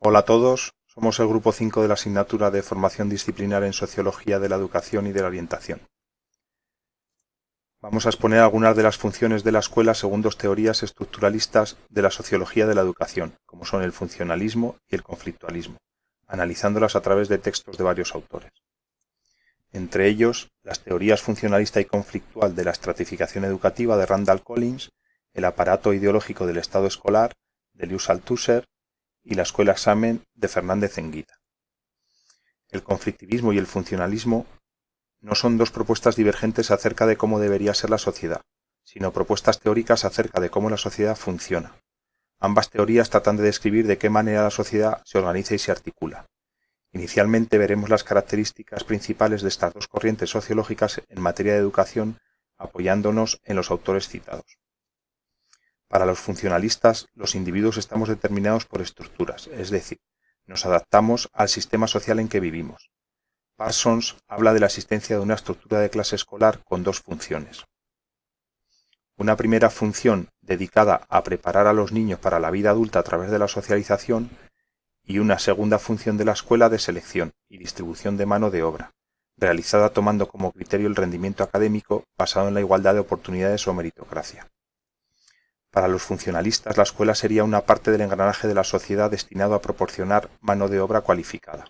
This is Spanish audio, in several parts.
Hola a todos, somos el grupo 5 de la asignatura de Formación Disciplinar en Sociología de la Educación y de la Orientación. Vamos a exponer algunas de las funciones de la escuela según dos teorías estructuralistas de la sociología de la educación, como son el funcionalismo y el conflictualismo, analizándolas a través de textos de varios autores. Entre ellos, las teorías funcionalista y conflictual de la estratificación educativa de Randall Collins, el aparato ideológico del Estado escolar de Lluís Althusser y la escuela-examen de Fernández Enguita. El conflictivismo y el funcionalismo no son dos propuestas divergentes acerca de cómo debería ser la sociedad, sino propuestas teóricas acerca de cómo la sociedad funciona. Ambas teorías tratan de describir de qué manera la sociedad se organiza y se articula. Inicialmente veremos las características principales de estas dos corrientes sociológicas en materia de educación, apoyándonos en los autores citados. Para los funcionalistas, los individuos estamos determinados por estructuras, es decir, nos adaptamos al sistema social en que vivimos. Parsons habla de la existencia de una estructura de clase escolar con dos funciones. Una primera función dedicada a preparar a los niños para la vida adulta a través de la socialización y una segunda función de la escuela de selección y distribución de mano de obra, realizada tomando como criterio el rendimiento académico basado en la igualdad de oportunidades o meritocracia. Para los funcionalistas, la escuela sería una parte del engranaje de la sociedad destinado a proporcionar mano de obra cualificada.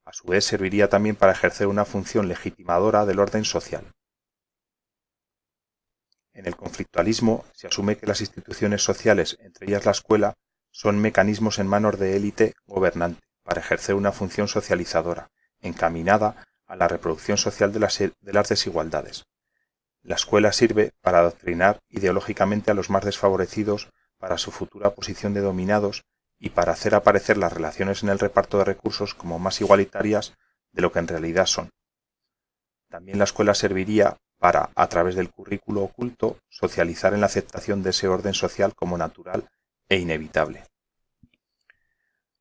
A su vez, serviría también para ejercer una función legitimadora del orden social. En el conflictualismo se asume que las instituciones sociales, entre ellas la escuela, son mecanismos en manos de élite gobernante para ejercer una función socializadora, encaminada a la reproducción social de las desigualdades. La escuela sirve para adoctrinar ideológicamente a los más desfavorecidos para su futura posición de dominados y para hacer aparecer las relaciones en el reparto de recursos como más igualitarias de lo que en realidad son. También la escuela serviría para, a través del currículo oculto, socializar en la aceptación de ese orden social como natural e inevitable.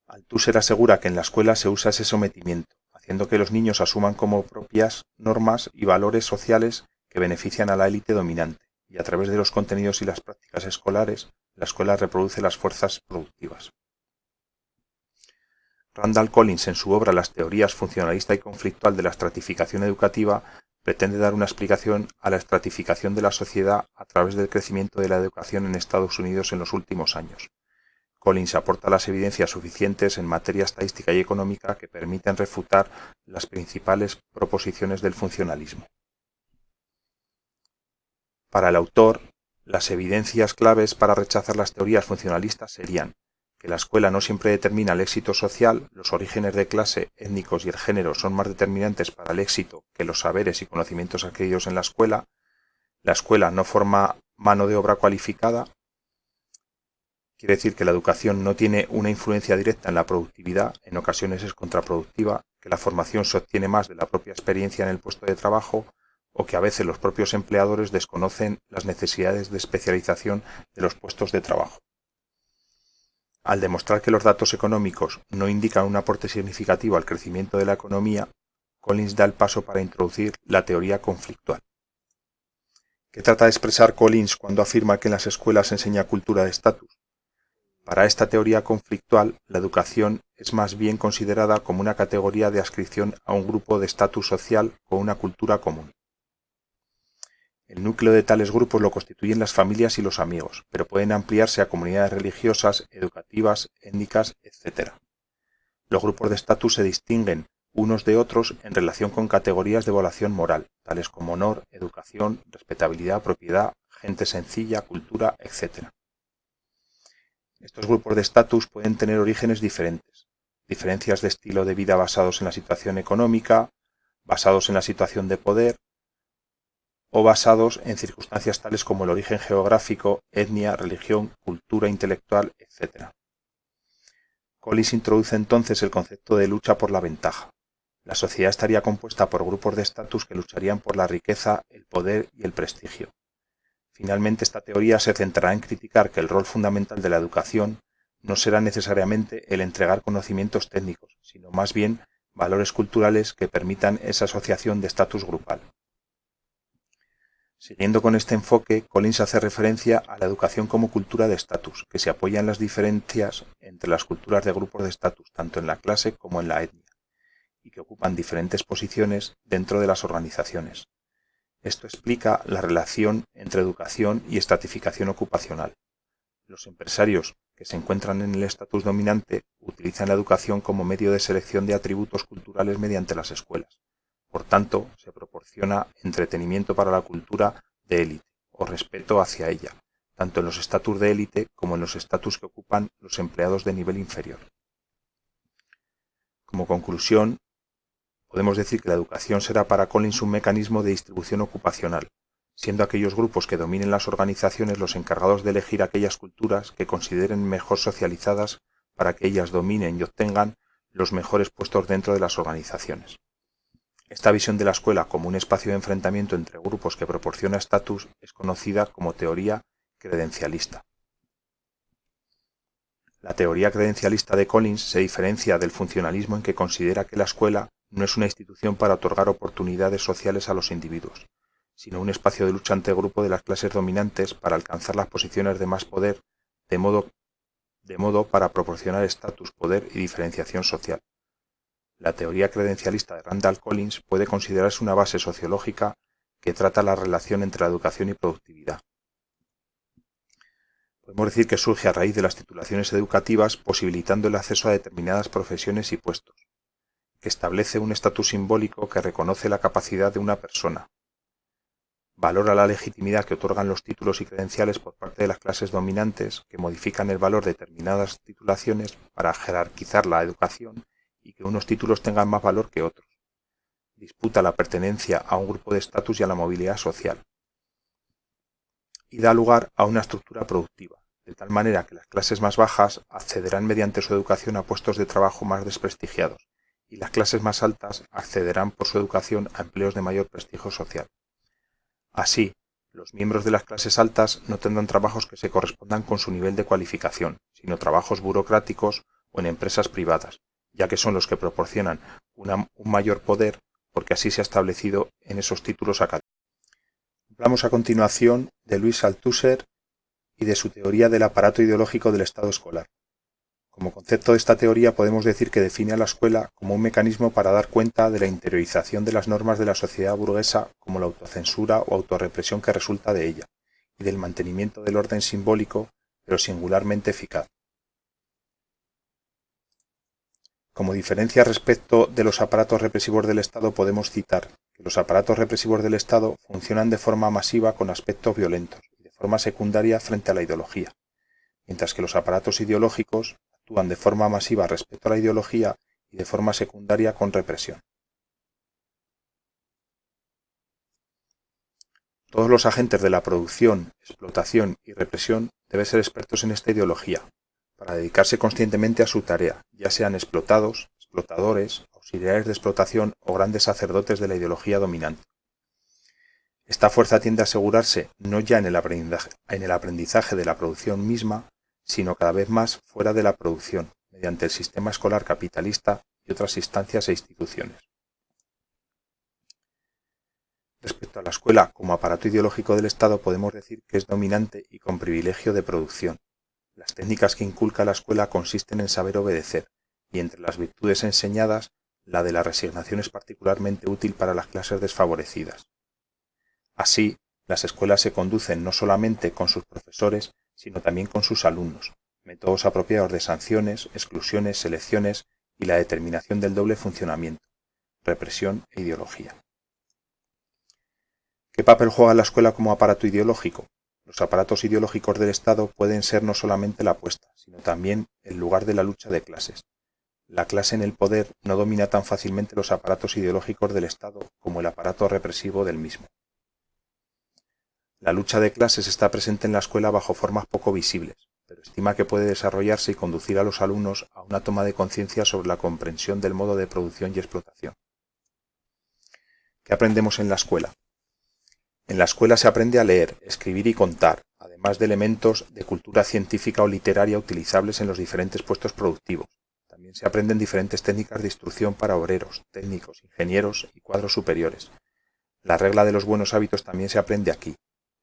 Althusser asegura que en la escuela se usa ese sometimiento, haciendo que los niños asuman como propias normas y valores sociales que benefician a la élite dominante, y a través de los contenidos y las prácticas escolares, la escuela reproduce las fuerzas productivas. Randall Collins, en su obra Las teorías funcionalista y conflictual de la estratificación educativa, pretende dar una explicación a la estratificación de la sociedad a través del crecimiento de la educación en Estados Unidos en los últimos años. Collins aporta las evidencias suficientes en materia estadística y económica que permiten refutar las principales proposiciones del funcionalismo. Para el autor, las evidencias claves para rechazar las teorías funcionalistas serían que la escuela no siempre determina el éxito social, los orígenes de clase, étnicos y el género son más determinantes para el éxito que los saberes y conocimientos adquiridos en la escuela no forma mano de obra cualificada, quiere decir que la educación no tiene una influencia directa en la productividad, en ocasiones es contraproductiva, que la formación se obtiene más de la propia experiencia en el puesto de trabajo, o que a veces los propios empleadores desconocen las necesidades de especialización de los puestos de trabajo. Al demostrar que los datos económicos no indican un aporte significativo al crecimiento de la economía, Collins da el paso para introducir la teoría conflictual. ¿Qué trata de expresar Collins cuando afirma que en las escuelas se enseña cultura de estatus? Para esta teoría conflictual, la educación es más bien considerada como una categoría de adscripción a un grupo de estatus social con una cultura común. El núcleo de tales grupos lo constituyen las familias y los amigos, pero pueden ampliarse a comunidades religiosas, educativas, étnicas, etc. Los grupos de estatus se distinguen unos de otros en relación con categorías de evaluación moral, tales como honor, educación, respetabilidad, propiedad, gente sencilla, cultura, etc. Estos grupos de estatus pueden tener orígenes diferentes, diferencias de estilo de vida basados en la situación económica, basados en la situación de poder, o basados en circunstancias tales como el origen geográfico, etnia, religión, cultura intelectual, etc. Collins introduce entonces el concepto de lucha por la ventaja. La sociedad estaría compuesta por grupos de estatus que lucharían por la riqueza, el poder y el prestigio. Finalmente, esta teoría se centrará en criticar que el rol fundamental de la educación no será necesariamente el entregar conocimientos técnicos, sino más bien valores culturales que permitan esa asociación de estatus grupal. Siguiendo con este enfoque, Collins hace referencia a la educación como cultura de estatus, que se apoya en las diferencias entre las culturas de grupos de estatus, tanto en la clase como en la etnia, y que ocupan diferentes posiciones dentro de las organizaciones. Esto explica la relación entre educación y estratificación ocupacional. Los empresarios que se encuentran en el estatus dominante utilizan la educación como medio de selección de atributos culturales mediante las escuelas. Por tanto, se proporciona entretenimiento para la cultura de élite o respeto hacia ella, tanto en los estatus de élite como en los estatus que ocupan los empleados de nivel inferior. Como conclusión, podemos decir que la educación será para Collins un mecanismo de distribución ocupacional, siendo aquellos grupos que dominen las organizaciones los encargados de elegir aquellas culturas que consideren mejor socializadas para que ellas dominen y obtengan los mejores puestos dentro de las organizaciones. Esta visión de la escuela como un espacio de enfrentamiento entre grupos que proporciona estatus es conocida como teoría credencialista. La teoría credencialista de Collins se diferencia del funcionalismo en que considera que la escuela no es una institución para otorgar oportunidades sociales a los individuos, sino un espacio de lucha ante grupo de las clases dominantes para alcanzar las posiciones de más poder, de modo para proporcionar estatus, poder y diferenciación social. La teoría credencialista de Randall Collins puede considerarse una base sociológica que trata la relación entre la educación y productividad. Podemos decir que surge a raíz de las titulaciones educativas posibilitando el acceso a determinadas profesiones y puestos, que establece un estatus simbólico que reconoce la capacidad de una persona, valora la legitimidad que otorgan los títulos y credenciales por parte de las clases dominantes que modifican el valor de determinadas titulaciones para jerarquizar la educación y que unos títulos tengan más valor que otros. Disputa la pertenencia a un grupo de estatus y a la movilidad social. Y da lugar a una estructura productiva, de tal manera que las clases más bajas accederán mediante su educación a puestos de trabajo más desprestigiados, y las clases más altas accederán por su educación a empleos de mayor prestigio social. Así, los miembros de las clases altas no tendrán trabajos que se correspondan con su nivel de cualificación, sino trabajos burocráticos o en empresas privadas, ya que son los que proporcionan un mayor poder porque así se ha establecido en esos títulos académicos. Hablamos a continuación de Louis Althusser y de su teoría del aparato ideológico del Estado escolar. Como concepto de esta teoría podemos decir que define a la escuela como un mecanismo para dar cuenta de la interiorización de las normas de la sociedad burguesa como la autocensura o autorrepresión que resulta de ella, y del mantenimiento del orden simbólico, pero singularmente eficaz. Como diferencia respecto de los aparatos represivos del Estado podemos citar que los aparatos represivos del Estado funcionan de forma masiva con aspectos violentos y de forma secundaria frente a la ideología, mientras que los aparatos ideológicos actúan de forma masiva respecto a la ideología y de forma secundaria con represión. Todos los agentes de la producción, explotación y represión deben ser expertos en esta ideología, para dedicarse conscientemente a su tarea, ya sean explotados, explotadores, auxiliares de explotación o grandes sacerdotes de la ideología dominante. Esta fuerza tiende a asegurarse no ya en el aprendizaje de la producción misma, sino cada vez más fuera de la producción, mediante el sistema escolar capitalista y otras instancias e instituciones. Respecto a la escuela como aparato ideológico del Estado podemos decir que es dominante y con privilegio de producción. Las técnicas que inculca la escuela consisten en saber obedecer, y entre las virtudes enseñadas, la de la resignación es particularmente útil para las clases desfavorecidas. Así, las escuelas se conducen no solamente con sus profesores, sino también con sus alumnos, métodos apropiados de sanciones, exclusiones, selecciones y la determinación del doble funcionamiento, represión e ideología. ¿Qué papel juega la escuela como aparato ideológico? Los aparatos ideológicos del Estado pueden ser no solamente la apuesta, sino también el lugar de la lucha de clases. La clase en el poder no domina tan fácilmente los aparatos ideológicos del Estado como el aparato represivo del mismo. La lucha de clases está presente en la escuela bajo formas poco visibles, pero estima que puede desarrollarse y conducir a los alumnos a una toma de conciencia sobre la comprensión del modo de producción y explotación. ¿Qué aprendemos en la escuela? En la escuela se aprende a leer, escribir y contar, además de elementos de cultura científica o literaria utilizables en los diferentes puestos productivos. También se aprenden diferentes técnicas de instrucción para obreros, técnicos, ingenieros y cuadros superiores. La regla de los buenos hábitos también se aprende aquí,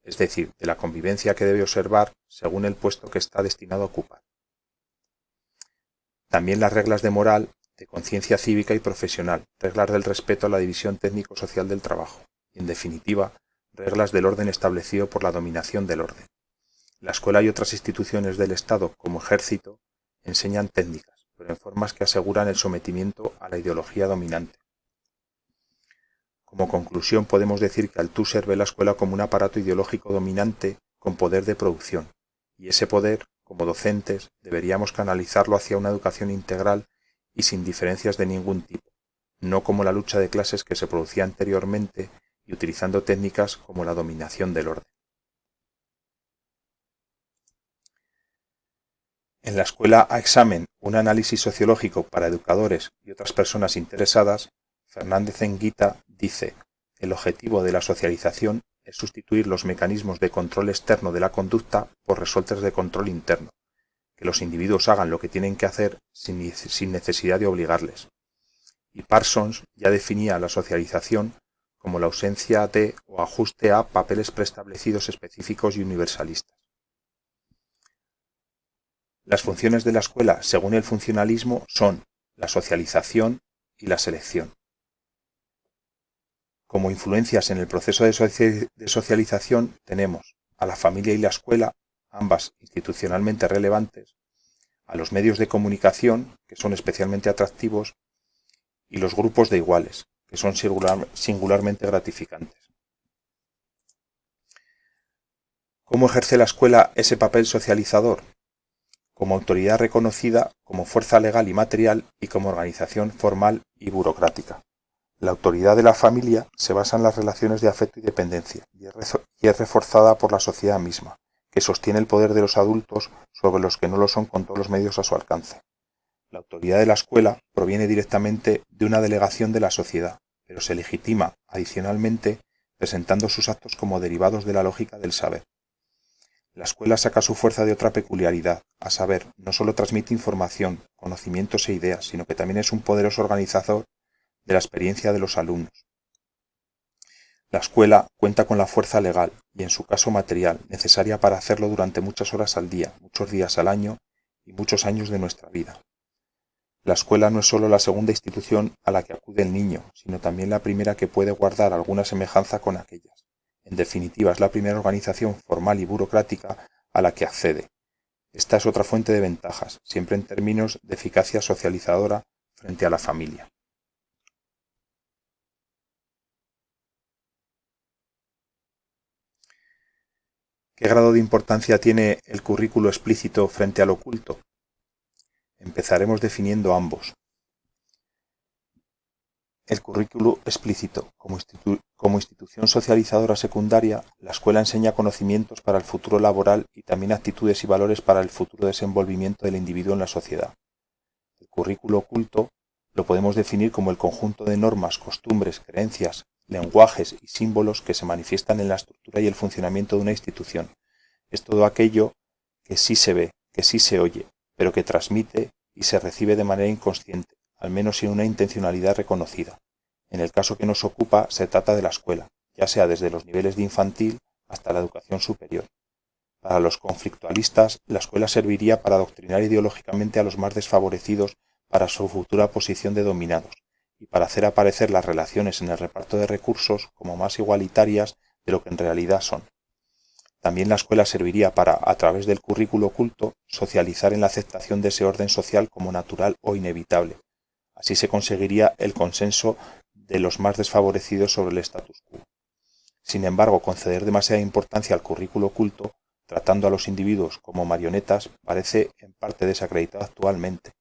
es decir, de la convivencia que debe observar según el puesto que está destinado a ocupar. También las reglas de moral, de conciencia cívica y profesional, reglas del respeto a la división técnico-social del trabajo y, en definitiva, reglas del orden establecido por la dominación del orden. La escuela y otras instituciones del Estado, como ejército, enseñan técnicas, pero en formas que aseguran el sometimiento a la ideología dominante. Como conclusión, podemos decir que Althusser ve la escuela como un aparato ideológico dominante con poder de producción, y ese poder, como docentes, deberíamos canalizarlo hacia una educación integral y sin diferencias de ningún tipo, no como la lucha de clases que se producía anteriormente y utilizando técnicas como la dominación del orden. En la escuela a examen, un análisis sociológico para educadores y otras personas interesadas, Fernández Enguita dice: el objetivo de la socialización es sustituir los mecanismos de control externo de la conducta por resortes de control interno, que los individuos hagan lo que tienen que hacer sin necesidad de obligarles. Y Parsons ya definía la socialización como la ausencia de o ajuste a papeles preestablecidos específicos y universalistas. Las funciones de la escuela, según el funcionalismo, son la socialización y la selección. Como influencias en el proceso de socialización tenemos a la familia y la escuela, ambas institucionalmente relevantes, a los medios de comunicación, que son especialmente atractivos, y los grupos de iguales, que son singularmente gratificantes. ¿Cómo ejerce la escuela ese papel socializador? Como autoridad reconocida, como fuerza legal y material y como organización formal y burocrática. La autoridad de la familia se basa en las relaciones de afecto y dependencia y es reforzada por la sociedad misma, que sostiene el poder de los adultos sobre los que no lo son con todos los medios a su alcance. La autoridad de la escuela proviene directamente de una delegación de la sociedad, pero se legitima adicionalmente presentando sus actos como derivados de la lógica del saber. La escuela saca su fuerza de otra peculiaridad, a saber, no solo transmite información, conocimientos e ideas, sino que también es un poderoso organizador de la experiencia de los alumnos. La escuela cuenta con la fuerza legal, y en su caso material, necesaria para hacerlo durante muchas horas al día, muchos días al año y muchos años de nuestra vida. La escuela no es solo la segunda institución a la que acude el niño, sino también la primera que puede guardar alguna semejanza con aquellas. En definitiva, es la primera organización formal y burocrática a la que accede. Esta es otra fuente de ventajas, siempre en términos de eficacia socializadora frente a la familia. ¿Qué grado de importancia tiene el currículo explícito frente al oculto? Empezaremos definiendo ambos. El currículo explícito. Como institución socializadora secundaria, la escuela enseña conocimientos para el futuro laboral y también actitudes y valores para el futuro desenvolvimiento del individuo en la sociedad. El currículo oculto lo podemos definir como el conjunto de normas, costumbres, creencias, lenguajes y símbolos que se manifiestan en la estructura y el funcionamiento de una institución. Es todo aquello que sí se ve, que sí se oye, pero que transmite y se recibe de manera inconsciente, al menos sin una intencionalidad reconocida. En el caso que nos ocupa, se trata de la escuela, ya sea desde los niveles de infantil hasta la educación superior. Para los conflictualistas, la escuela serviría para adoctrinar ideológicamente a los más desfavorecidos para su futura posición de dominados, y para hacer aparecer las relaciones en el reparto de recursos como más igualitarias de lo que en realidad son. También la escuela serviría para, a través del currículo oculto, socializar en la aceptación de ese orden social como natural o inevitable. Así se conseguiría el consenso de los más desfavorecidos sobre el status quo. Sin embargo, conceder demasiada importancia al currículo oculto, tratando a los individuos como marionetas, parece en parte desacreditado actualmente,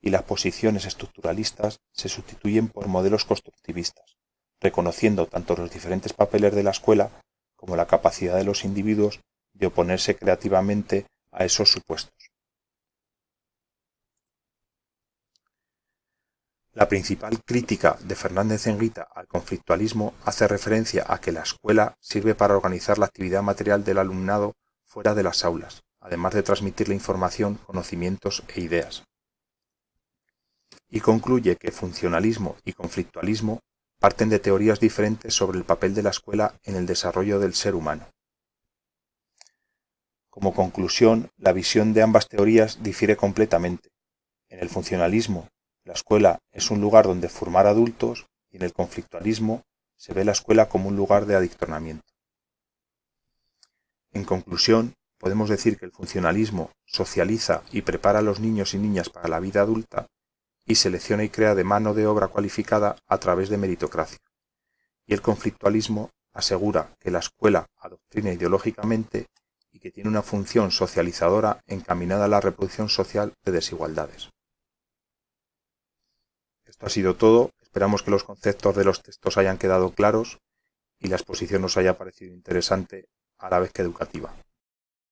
y las posiciones estructuralistas se sustituyen por modelos constructivistas, reconociendo tanto los diferentes papeles de la escuela como la capacidad de los individuos de oponerse creativamente a esos supuestos. La principal crítica de Fernández Enguita al conflictualismo hace referencia a que la escuela sirve para organizar la actividad material del alumnado fuera de las aulas, además de transmitirle información, conocimientos e ideas. Y concluye que funcionalismo y conflictualismo parten de teorías diferentes sobre el papel de la escuela en el desarrollo del ser humano. Como conclusión, la visión de ambas teorías difiere completamente. En el funcionalismo, la escuela es un lugar donde formar adultos y en el conflictualismo se ve la escuela como un lugar de adoctrinamiento. En conclusión, podemos decir que el funcionalismo socializa y prepara a los niños y niñas para la vida adulta y selecciona y crea de mano de obra cualificada a través de meritocracia. Y el conflictualismo asegura que la escuela adoctrina ideológicamente y que tiene una función socializadora encaminada a la reproducción social de desigualdades. Esto ha sido todo. Esperamos que los conceptos de los textos hayan quedado claros y la exposición nos haya parecido interesante a la vez que educativa.